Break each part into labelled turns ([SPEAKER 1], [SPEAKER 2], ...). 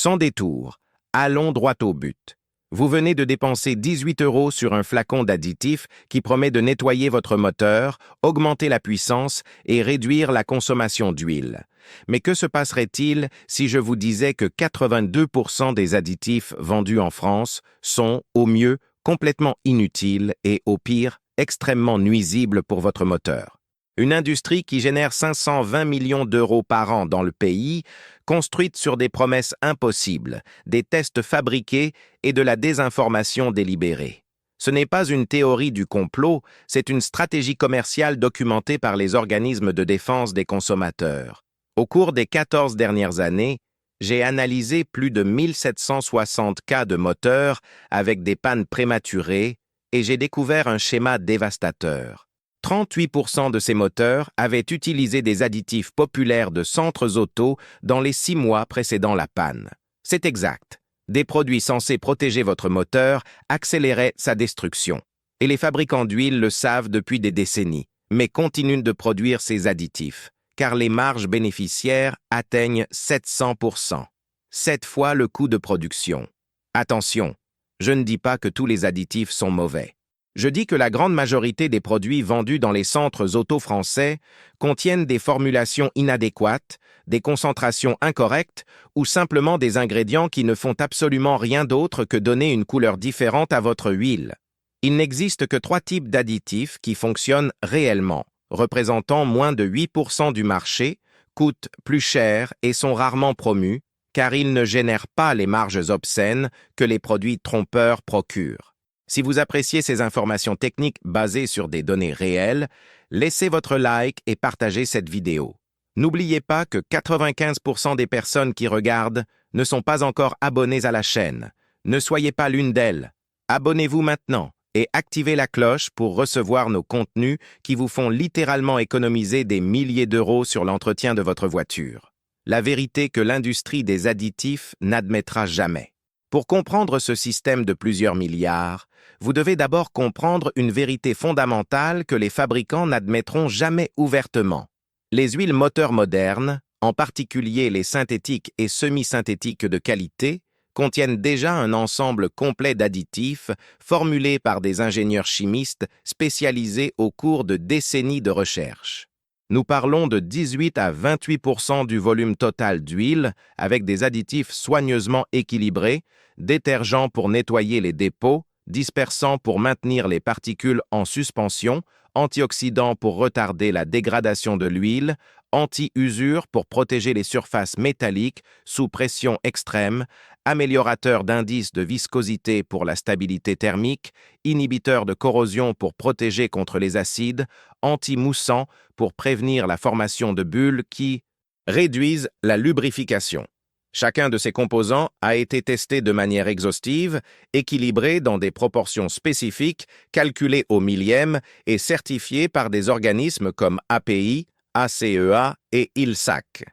[SPEAKER 1] Sans détour, allons droit au but. Vous venez de dépenser 18 € sur un flacon d'additif qui promet de nettoyer votre moteur, augmenter la puissance et réduire la consommation d'huile. Mais que se passerait-il si je vous disais que 82% des additifs vendus en France sont, au mieux, complètement inutiles et, au pire, extrêmement nuisibles pour votre moteur? Une industrie qui génère 520 millions d'euros par an dans le pays, construite sur des promesses impossibles, des tests fabriqués et de la désinformation délibérée. Ce n'est pas une théorie du complot, c'est une stratégie commerciale documentée par les organismes de défense des consommateurs. Au cours des 14 dernières années, j'ai analysé plus de 1760 cas de moteurs avec des pannes prématurées et j'ai découvert un schéma dévastateur. 38% de ces moteurs avaient utilisé des additifs populaires de centres auto dans les 6 mois précédant la panne. C'est exact. Des produits censés protéger votre moteur accéléraient sa destruction. Et les fabricants d'huile le savent depuis des décennies, mais continuent de produire ces additifs, car les marges bénéficiaires atteignent 700%. 7 fois le coût de production. Attention, je ne dis pas que tous les additifs sont mauvais. Je dis que la grande majorité des produits vendus dans les centres auto français contiennent des formulations inadéquates, des concentrations incorrectes ou simplement des ingrédients qui ne font absolument rien d'autre que donner une couleur différente à votre huile. Il n'existe que 3 types d'additifs qui fonctionnent réellement, représentant moins de 8% du marché, coûtent plus cher et sont rarement promus, car ils ne génèrent pas les marges obscènes que les produits trompeurs procurent. Si vous appréciez ces informations techniques basées sur des données réelles, laissez votre like et partagez cette vidéo. N'oubliez pas que 95% des personnes qui regardent ne sont pas encore abonnées à la chaîne. Ne soyez pas l'une d'elles. Abonnez-vous maintenant et activez la cloche pour recevoir nos contenus qui vous font littéralement économiser des milliers d'euros sur l'entretien de votre voiture. La vérité que l'industrie des additifs n'admettra jamais. Pour comprendre ce système de plusieurs milliards, vous devez d'abord comprendre une vérité fondamentale que les fabricants n'admettront jamais ouvertement. Les huiles moteurs modernes, en particulier les synthétiques et semi-synthétiques de qualité, contiennent déjà un ensemble complet d'additifs formulés par des ingénieurs chimistes spécialisés au cours de décennies de recherche. Nous parlons de 18 à 28% du volume total d'huile avec des additifs soigneusement équilibrés, détergents pour nettoyer les dépôts, dispersants pour maintenir les particules en suspension, antioxydants pour retarder la dégradation de l'huile, anti-usure pour protéger les surfaces métalliques sous pression extrême, améliorateur d'indice de viscosité pour la stabilité thermique, inhibiteur de corrosion pour protéger contre les acides, anti-moussant pour prévenir la formation de bulles qui réduisent la lubrification. Chacun de ces composants a été testé de manière exhaustive, équilibré dans des proportions spécifiques, calculé au millième et certifié par des organismes comme API, ACEA et ILSAC.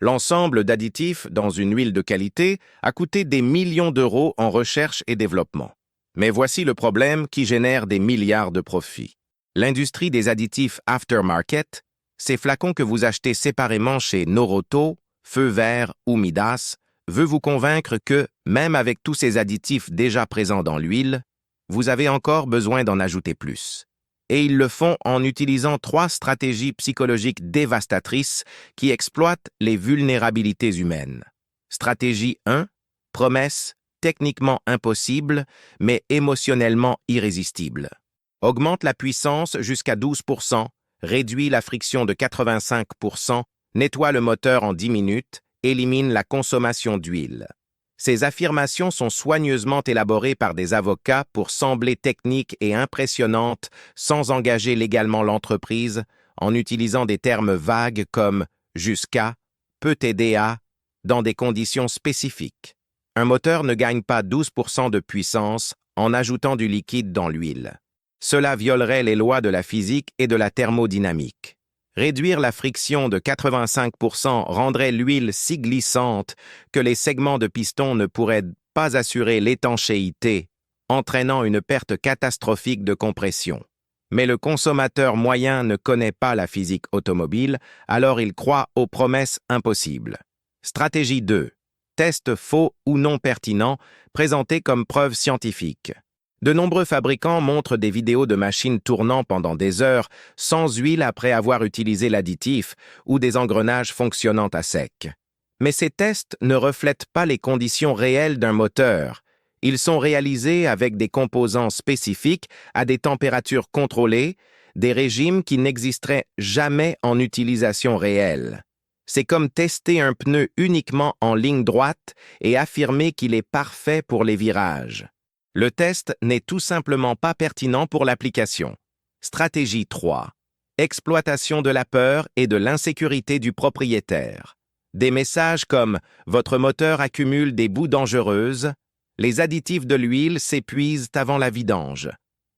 [SPEAKER 1] L'ensemble d'additifs dans une huile de qualité a coûté des millions d'euros en recherche et développement. Mais voici le problème qui génère des milliards de profits. L'industrie des additifs aftermarket, ces flacons que vous achetez séparément chez Noroto, Feu Vert ou Midas, veut vous convaincre que, même avec tous ces additifs déjà présents dans l'huile, vous avez encore besoin d'en ajouter plus. Et ils le font en utilisant 3 stratégies psychologiques dévastatrices qui exploitent les vulnérabilités humaines. Stratégie 1, promesse techniquement impossible, mais émotionnellement irrésistible. Augmente la puissance jusqu'à 12%, réduit la friction de 85%, nettoie le moteur en 10 minutes, élimine la consommation d'huile. Ces affirmations sont soigneusement élaborées par des avocats pour sembler techniques et impressionnantes sans engager légalement l'entreprise en utilisant des termes vagues comme « jusqu'à »,« peut aider à », dans des conditions spécifiques. Un moteur ne gagne pas 12% de puissance en ajoutant du liquide dans l'huile. Cela violerait les lois de la physique et de la thermodynamique. Réduire la friction de 85% rendrait l'huile si glissante que les segments de piston ne pourraient pas assurer l'étanchéité, entraînant une perte catastrophique de compression. Mais le consommateur moyen ne connaît pas la physique automobile, alors il croit aux promesses impossibles. Stratégie 2. Tests faux ou non pertinents, présentés comme preuves scientifiques. De nombreux fabricants montrent des vidéos de machines tournant pendant des heures sans huile après avoir utilisé l'additif ou des engrenages fonctionnant à sec. Mais ces tests ne reflètent pas les conditions réelles d'un moteur. Ils sont réalisés avec des composants spécifiques à des températures contrôlées, des régimes qui n'existeraient jamais en utilisation réelle. C'est comme tester un pneu uniquement en ligne droite et affirmer qu'il est parfait pour les virages. Le test n'est tout simplement pas pertinent pour l'application. Stratégie 3. Exploitation de la peur et de l'insécurité du propriétaire. Des messages comme « Votre moteur accumule des boues dangereuses »,« Les additifs de l'huile s'épuisent avant la vidange ».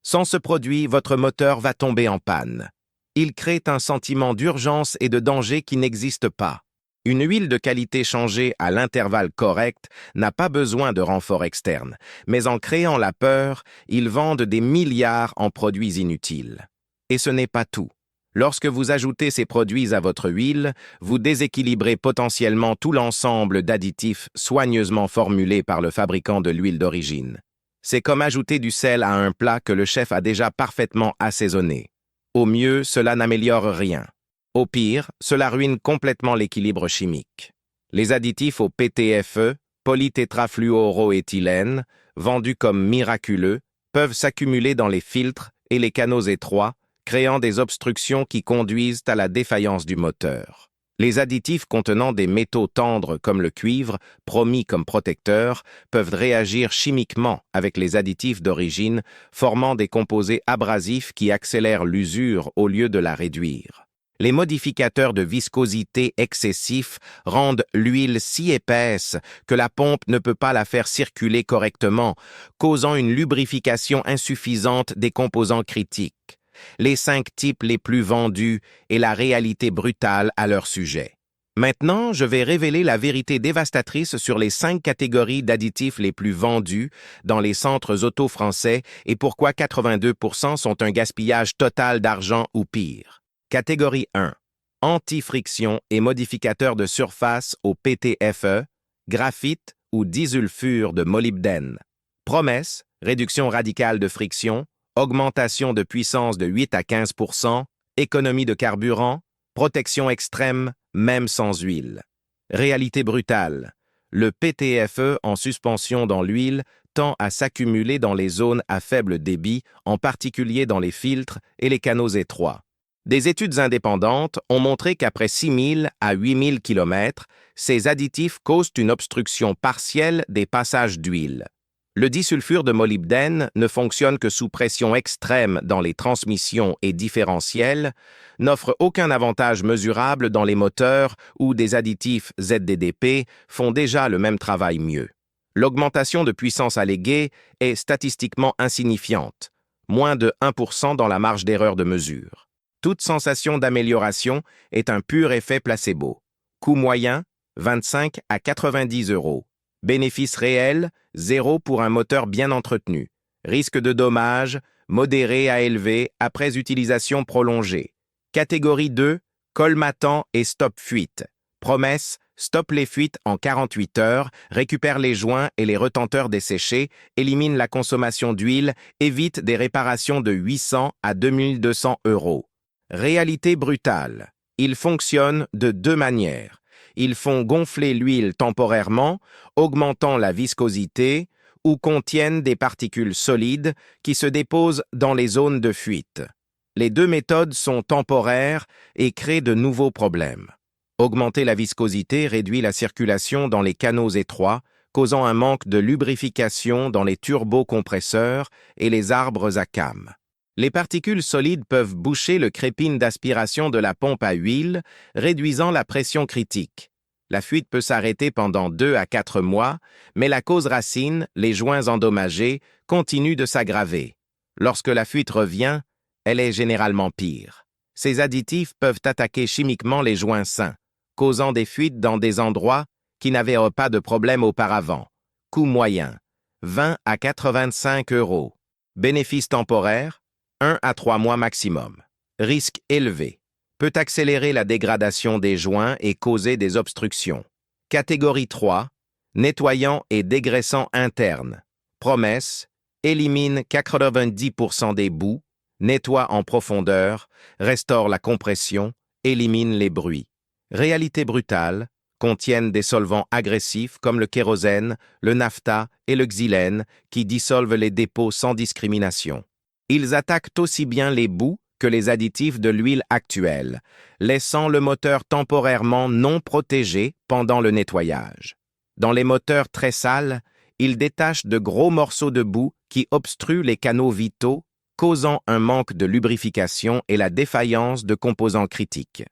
[SPEAKER 1] Sans ce produit, votre moteur va tomber en panne. Il crée un sentiment d'urgence et de danger qui n'existe pas. Une huile de qualité changée à l'intervalle correct n'a pas besoin de renfort externe, mais en créant la peur, ils vendent des milliards en produits inutiles. Et ce n'est pas tout. Lorsque vous ajoutez ces produits à votre huile, vous déséquilibrez potentiellement tout l'ensemble d'additifs soigneusement formulés par le fabricant de l'huile d'origine. C'est comme ajouter du sel à un plat que le chef a déjà parfaitement assaisonné. Au mieux, cela n'améliore rien. Au pire, cela ruine complètement l'équilibre chimique. Les additifs au PTFE, polytétrafluoroéthylène, vendus comme miraculeux, peuvent s'accumuler dans les filtres et les canaux étroits, créant des obstructions qui conduisent à la défaillance du moteur. Les additifs contenant des métaux tendres comme le cuivre, promis comme protecteurs, peuvent réagir chimiquement avec les additifs d'origine, formant des composés abrasifs qui accélèrent l'usure au lieu de la réduire. Les modificateurs de viscosité excessifs rendent l'huile si épaisse que la pompe ne peut pas la faire circuler correctement, causant une lubrification insuffisante des composants critiques. Les 5 types les plus vendus et la réalité brutale à leur sujet. Maintenant, je vais révéler la vérité dévastatrice sur les 5 catégories d'additifs les plus vendus dans les centres auto français et pourquoi 82% sont un gaspillage total d'argent ou pire. Catégorie 1. Anti-friction et modificateurs de surface au PTFE, graphite ou disulfure de molybdène. Promesse, réduction radicale de friction, augmentation de puissance de 8 à 15%, économie de carburant, protection extrême, même sans huile. Réalité brutale. Le PTFE en suspension dans l'huile tend à s'accumuler dans les zones à faible débit, en particulier dans les filtres et les canaux étroits. Des études indépendantes ont montré qu'après 6 000 à 8 000 km, ces additifs causent une obstruction partielle des passages d'huile. Le disulfure de molybdène ne fonctionne que sous pression extrême dans les transmissions et différentiels, n'offre aucun avantage mesurable dans les moteurs où des additifs ZDDP font déjà le même travail mieux. L'augmentation de puissance alléguée est statistiquement insignifiante, moins de 1% dans la marge d'erreur de mesure. Toute sensation d'amélioration est un pur effet placebo. Coût moyen, 25 à 90 €. Bénéfice réel, 0 pour un moteur bien entretenu. Risque de dommage, modéré à élevé après utilisation prolongée. Catégorie 2, colmatant et stop fuite. Promesse, stoppe les fuites en 48 heures, récupère les joints et les retenteurs desséchés, élimine la consommation d'huile, évite des réparations de 800 à 2200 €. Réalité brutale. Ils fonctionnent de 2 manières. Ils font gonfler l'huile temporairement, augmentant la viscosité, ou contiennent des particules solides qui se déposent dans les zones de fuite. Les 2 méthodes sont temporaires et créent de nouveaux problèmes. Augmenter la viscosité réduit la circulation dans les canaux étroits, causant un manque de lubrification dans les turbocompresseurs et les arbres à cames. Les particules solides peuvent boucher le crépine d'aspiration de la pompe à huile, réduisant la pression critique. La fuite peut s'arrêter pendant 2 à 4 mois, mais la cause racine, les joints endommagés, continue de s'aggraver. Lorsque la fuite revient, elle est généralement pire. Ces additifs peuvent attaquer chimiquement les joints sains, causant des fuites dans des endroits qui n'avaient pas de problème auparavant. Coût moyen, 20 à 85 €. Bénéfice temporaire, 1 à 3 mois maximum. Risque élevé. Peut accélérer la dégradation des joints et causer des obstructions. Catégorie 3. nettoyant et dégraissant interne. Promesse, élimine 90% des boues, nettoie en profondeur, restaure la compression, élimine les bruits. Réalité brutale, contiennent des solvants agressifs comme le kérosène, le naphta et le xylène qui dissolvent les dépôts sans discrimination. Ils attaquent aussi bien les boues que les additifs de l'huile actuelle, laissant le moteur temporairement non protégé pendant le nettoyage. Dans les moteurs très sales, ils détachent de gros morceaux de boue qui obstruent les canaux vitaux, causant un manque de lubrification et la défaillance de composants critiques.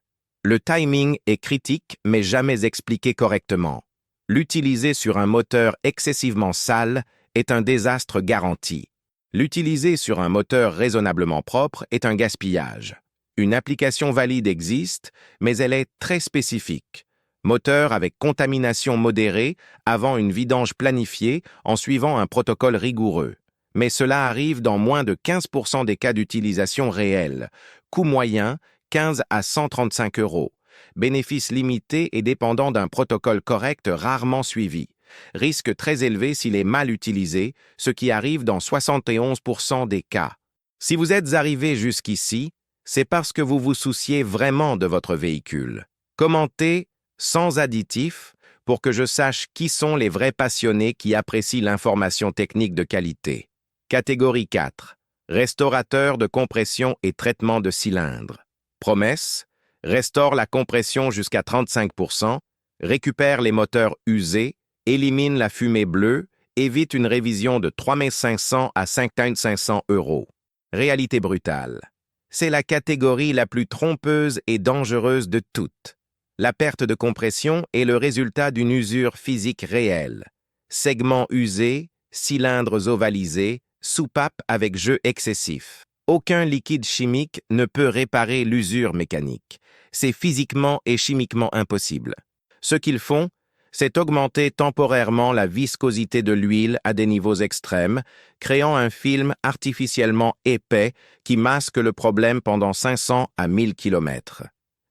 [SPEAKER 1] Le timing est critique mais jamais expliqué correctement. L'utiliser sur un moteur excessivement sale est un désastre garanti. L'utiliser sur un moteur raisonnablement propre est un gaspillage. Une application valide existe, mais elle est très spécifique. Moteur avec contamination modérée avant une vidange planifiée en suivant un protocole rigoureux. Mais cela arrive dans moins de 15% des cas d'utilisation réelle. Coût moyen, 15 à 135 €. Bénéfice limité et dépendant d'un protocole correct rarement suivi. Risque très élevé s'il est mal utilisé, ce qui arrive dans 71% des cas. Si vous êtes arrivé jusqu'ici, c'est parce que vous vous souciez vraiment de votre véhicule. Commentez sans additifs pour que je sache qui sont les vrais passionnés qui apprécient l'information technique de qualité. Catégorie 4. Restaurateur de compression et traitement de cylindres. Promesse, restaure la compression jusqu'à 35%, récupère les moteurs usés, élimine la fumée bleue, évite une révision de 3 500 à 5 500 €. Réalité brutale. C'est la catégorie la plus trompeuse et dangereuse de toutes. La perte de compression est le résultat d'une usure physique réelle. Segments usés, cylindres ovalisés, soupapes avec jeu excessif. Aucun liquide chimique ne peut réparer l'usure mécanique. C'est physiquement et chimiquement impossible. Ce qu'ils font, c'est augmenter temporairement la viscosité de l'huile à des niveaux extrêmes, créant un film artificiellement épais qui masque le problème pendant 500 à 1000 km.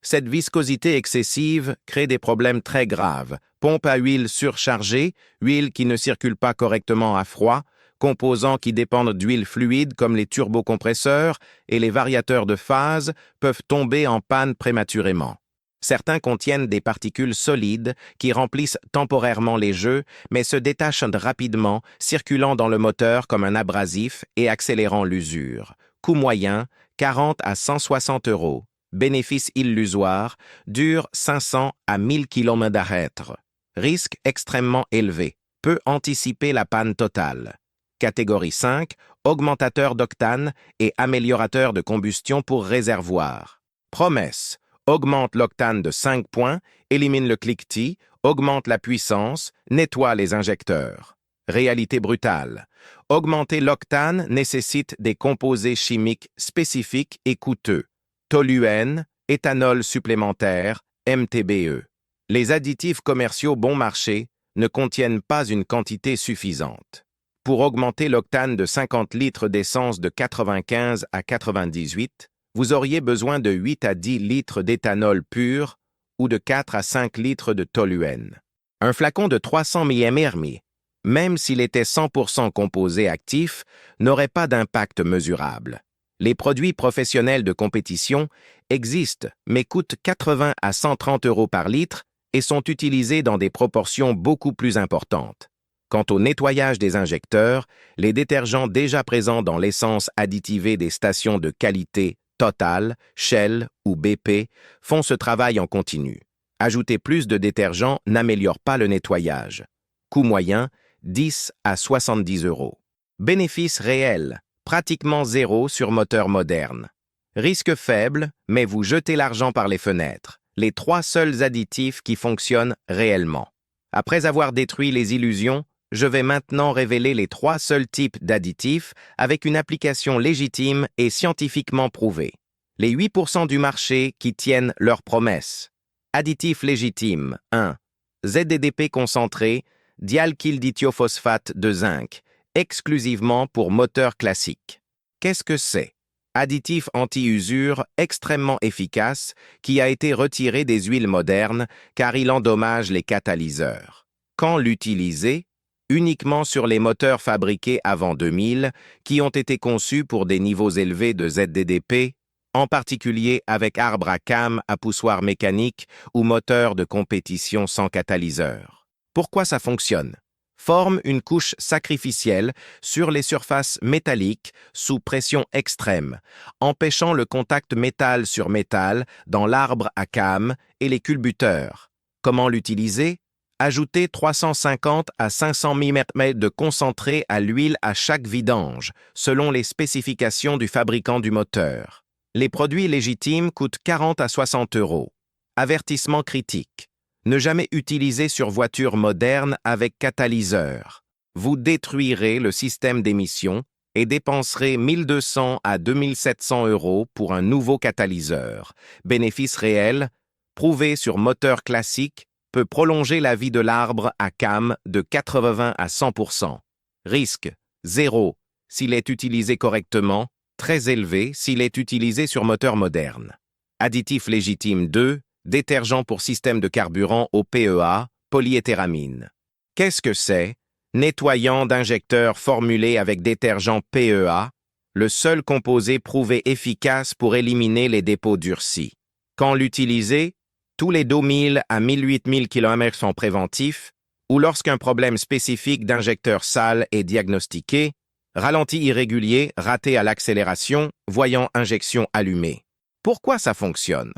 [SPEAKER 1] Cette viscosité excessive crée des problèmes très graves. Pompe à huile surchargée, huile qui ne circule pas correctement à froid, composants qui dépendent d'huile fluide comme les turbocompresseurs et les variateurs de phase peuvent tomber en panne prématurément. Certains contiennent des particules solides qui remplissent temporairement les jeux, mais se détachent rapidement, circulant dans le moteur comme un abrasif et accélérant l'usure. Coût moyen, 40 à 160 €. Bénéfice illusoire, dure 500 à 1000 km/h. Risque extrêmement élevé, peut anticiper la panne totale. Catégorie 5, augmentateur d'octane et améliorateur de combustion pour réservoir. Promesse, augmente l'octane de 5 points, élimine le cliquetis, augmente la puissance, nettoie les injecteurs. Réalité brutale. Augmenter l'octane nécessite des composés chimiques spécifiques et coûteux. Toluène, éthanol supplémentaire, MTBE. Les additifs commerciaux bon marché ne contiennent pas une quantité suffisante. Pour augmenter l'octane de 50 litres d'essence de 95 à 98, vous auriez besoin de 8 à 10 litres d'éthanol pur ou de 4 à 5 litres de toluène. Un flacon de 300 ml, même s'il était 100% composé actif, n'aurait pas d'impact mesurable. Les produits professionnels de compétition existent, mais coûtent 80 à 130 € par litre et sont utilisés dans des proportions beaucoup plus importantes. Quant au nettoyage des injecteurs, les détergents déjà présents dans l'essence additivée des stations de qualité Total, Shell ou BP font ce travail en continu. Ajouter plus de détergents n'améliore pas le nettoyage. Coût moyen, 10 à 70 €. Bénéfice réel, pratiquement zéro sur moteur moderne. Risque faible, mais vous jetez l'argent par les fenêtres. Les 3 seuls additifs qui fonctionnent réellement. Après avoir détruit les illusions, je vais maintenant révéler les 3 seuls types d'additifs avec une application légitime et scientifiquement prouvée. Les 8% du marché qui tiennent leurs promesses. Additif légitime 1. ZDDP concentré, dialkyldithiophosphate de zinc, exclusivement pour moteur classique. Qu'est-ce que c'est? Additif anti-usure extrêmement efficace qui a été retiré des huiles modernes car il endommage les catalyseurs. Quand l'utiliser? Uniquement sur les moteurs fabriqués avant 2000 qui ont été conçus pour des niveaux élevés de ZDDP, en particulier avec arbre à cames à poussoir mécanique ou moteur de compétition sans catalyseur. Pourquoi ça fonctionne? Forme une couche sacrificielle sur les surfaces métalliques sous pression extrême, empêchant le contact métal sur métal dans l'arbre à cames et les culbuteurs. Comment l'utiliser? Ajoutez 350 à 500 mm de concentré à l'huile à chaque vidange, selon les spécifications du fabricant du moteur. Les produits légitimes coûtent 40 à 60 euros. Avertissement critique. Ne jamais utiliser sur voiture moderne avec catalyseur. Vous détruirez le système d'émission et dépenserez 1200 à 2700 euros pour un nouveau catalyseur. Bénéfice réel, prouvé sur moteur classique, peut prolonger la vie de l'arbre à cames de 80 à 100%. Risque, 0 s'il est utilisé correctement, très élevé s'il est utilisé sur moteur moderne. Additif légitime 2, détergent pour système de carburant au PEA, polyéthéramine. Qu'est-ce que c'est? Nettoyant d'injecteurs formulé avec détergent PEA, le seul composé prouvé efficace pour éliminer les dépôts durcis. Quand l'utiliser? Tous les 2000 à 18 000 km sont préventifs, ou lorsqu'un problème spécifique d'injecteur sale est diagnostiqué, ralenti irrégulier, raté à l'accélération, voyant injection allumée. Pourquoi ça fonctionne?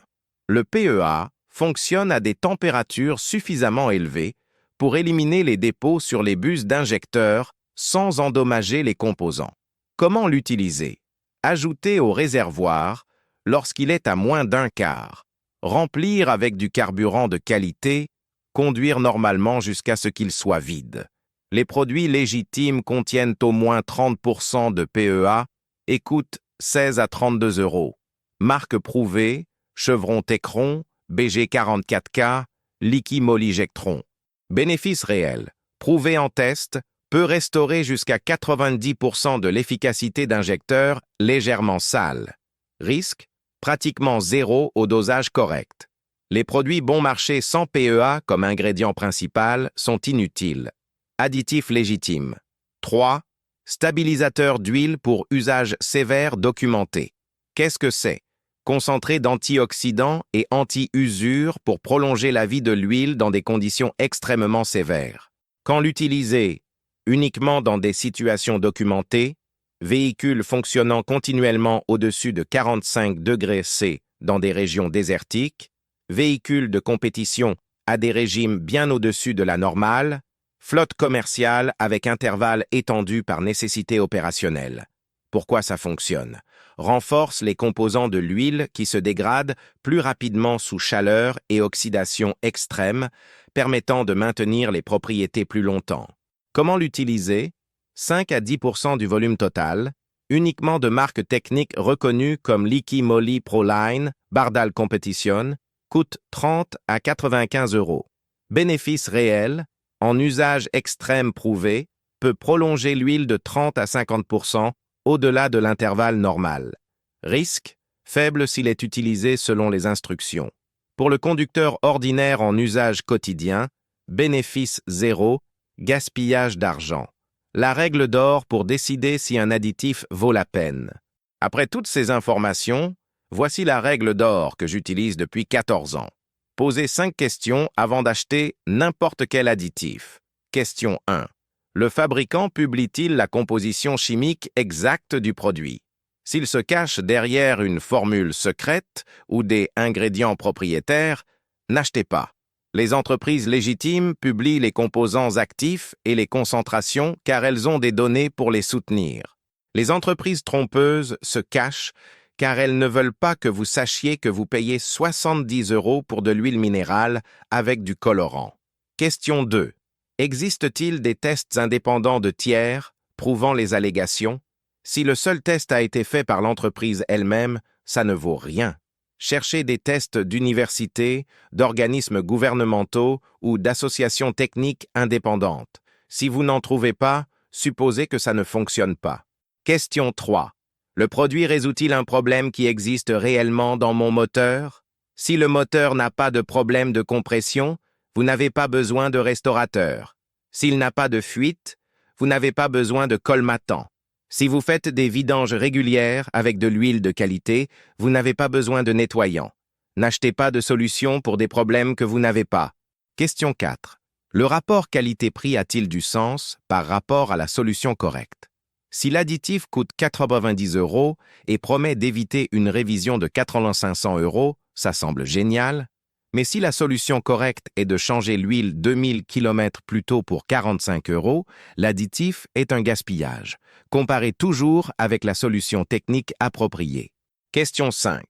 [SPEAKER 1] Le PEA fonctionne à des températures suffisamment élevées pour éliminer les dépôts sur les bus d'injecteurs sans endommager les composants. Comment l'utiliser? Ajouter au réservoir lorsqu'il est à moins d'un quart. Remplir avec du carburant de qualité, conduire normalement jusqu'à ce qu'il soit vide. Les produits légitimes contiennent au moins 30% de PEA et coûtent 16 à 32 euros. Marque prouvée, Chevron Techron, BG44K, Liqui-Moly-Jectron. Bénéfice réel, prouvé en test, peut restaurer jusqu'à 90% de l'efficacité d'injecteurs légèrement sales. Risque, pratiquement 0 au dosage correct. Les produits bon marché sans PEA comme ingrédient principal sont inutiles. Additif légitime. 3. Stabilisateur d'huile pour usage sévère documenté. Qu'est-ce que c'est? Concentré d'antioxydants et anti-usure pour prolonger la vie de l'huile dans des conditions extrêmement sévères. Quand l'utiliser? Uniquement dans des situations documentées, véhicules fonctionnant continuellement au-dessus de 45 degrés C dans des régions désertiques, véhicules de compétition à des régimes bien au-dessus de la normale, flotte commerciale avec intervalles étendus par nécessité opérationnelle. Pourquoi ça fonctionne? Renforce les composants de l'huile qui se dégradent plus rapidement sous chaleur et oxydation extrême, permettant de maintenir les propriétés plus longtemps. Comment l'utiliser? 5 à 10% du volume total, uniquement de marques techniques reconnues comme Liqui-Moly Proline, Bardal Competition, coûte 30 à 95 euros. Bénéfice réel, en usage extrême prouvé, peut prolonger l'huile de 30 à 50% au-delà de l'intervalle normal. Risque, faible s'il est utilisé selon les instructions. Pour le conducteur ordinaire en usage quotidien, bénéfice 0, gaspillage d'argent. La règle d'or pour décider si un additif vaut la peine. Après toutes ces informations, voici la règle d'or que j'utilise depuis 14 ans. Posez 5 questions avant d'acheter n'importe quel additif. Question 1. Le fabricant publie-t-il la composition chimique exacte du produit? S'il se cache derrière une formule secrète ou des ingrédients propriétaires, n'achetez pas. Les entreprises légitimes publient les composants actifs et les concentrations car elles ont des données pour les soutenir. Les entreprises trompeuses se cachent car elles ne veulent pas que vous sachiez que vous payez 70 euros pour de l'huile minérale avec du colorant. Question 2. Existe-t-il des tests indépendants de tiers prouvant les allégations? Si le seul test a été fait par l'entreprise elle-même, ça ne vaut rien. Cherchez des tests d'universités, d'organismes gouvernementaux ou d'associations techniques indépendantes. Si vous n'en trouvez pas, supposez que ça ne fonctionne pas. Question 3. Le produit résout-il un problème qui existe réellement dans mon moteur? Si le moteur n'a pas de problème de compression, vous n'avez pas besoin de restaurateur. S'il n'a pas de fuite, vous n'avez pas besoin de colmatant. Si vous faites des vidanges régulières avec de l'huile de qualité, vous n'avez pas besoin de nettoyant. N'achetez pas de solution pour des problèmes que vous n'avez pas. Question 4. Le rapport qualité-prix a-t-il du sens par rapport à la solution correcte? Si l'additif coûte 90 € et promet d'éviter une révision de 500 €, ça semble génial. Mais si la solution correcte est de changer l'huile 2000 km plus tôt pour 45 €, l'additif est un gaspillage. Comparez toujours avec la solution technique appropriée. Question 5.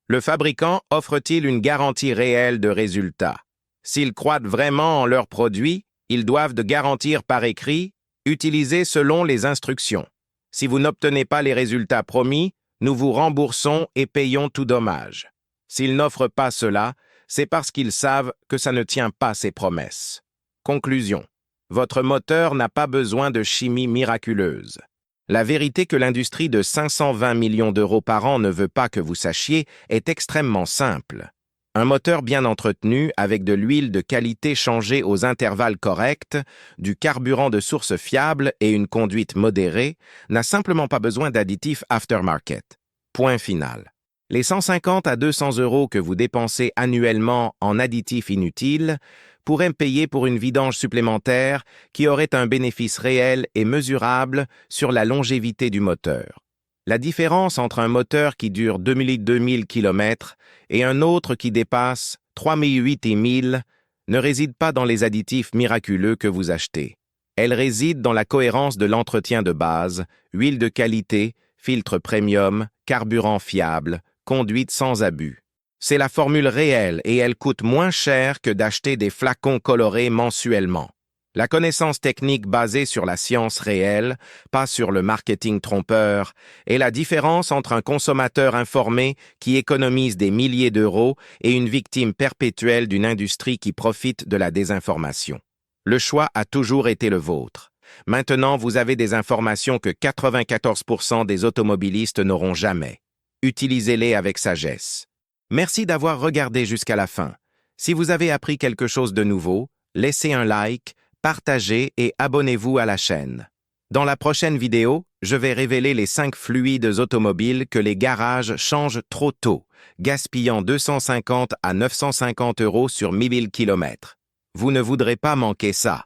[SPEAKER 1] Le fabricant offre-t-il une garantie réelle de résultat? S'ils croient vraiment en leurs produits, ils doivent de garantir par écrit, utilisez selon les instructions. Si vous n'obtenez pas les résultats promis, nous vous remboursons et payons tout dommage. S'ils n'offrent pas cela, c'est parce qu'ils savent que ça ne tient pas ses promesses. Conclusion. Votre moteur n'a pas besoin de chimie miraculeuse. La vérité que l'industrie de 520 millions d'euros par an ne veut pas que vous sachiez est extrêmement simple. Un moteur bien entretenu, avec de l'huile de qualité changée aux intervalles corrects, du carburant de source fiable et une conduite modérée, n'a simplement pas besoin d'additifs aftermarket. Point final. Les 150 à 200 € que vous dépensez annuellement en additifs inutiles pourraient payer pour une vidange supplémentaire qui aurait un bénéfice réel et mesurable sur la longévité du moteur. La différence entre un moteur qui dure 2000 km et un autre qui dépasse 3008 et 1000 ne réside pas dans les additifs miraculeux que vous achetez. Elle réside dans la cohérence de l'entretien de base, huile de qualité, filtre premium, carburant fiable, conduite sans abus. C'est la formule réelle et elle coûte moins cher que d'acheter des flacons colorés mensuellement. La connaissance technique basée sur la science réelle, pas sur le marketing trompeur, est la différence entre un consommateur informé qui économise des milliers d'euros et une victime perpétuelle d'une industrie qui profite de la désinformation. Le choix a toujours été le vôtre. Maintenant, vous avez des informations que 94% des automobilistes n'auront jamais. Utilisez-les avec sagesse. Merci d'avoir regardé jusqu'à la fin. Si vous avez appris quelque chose de nouveau, laissez un like, partagez et abonnez-vous à la chaîne. Dans la prochaine vidéo, je vais révéler les 5 fluides automobiles que les garages changent trop tôt, gaspillant 250 à 950 € sur 1000 km. Vous ne voudrez pas manquer ça.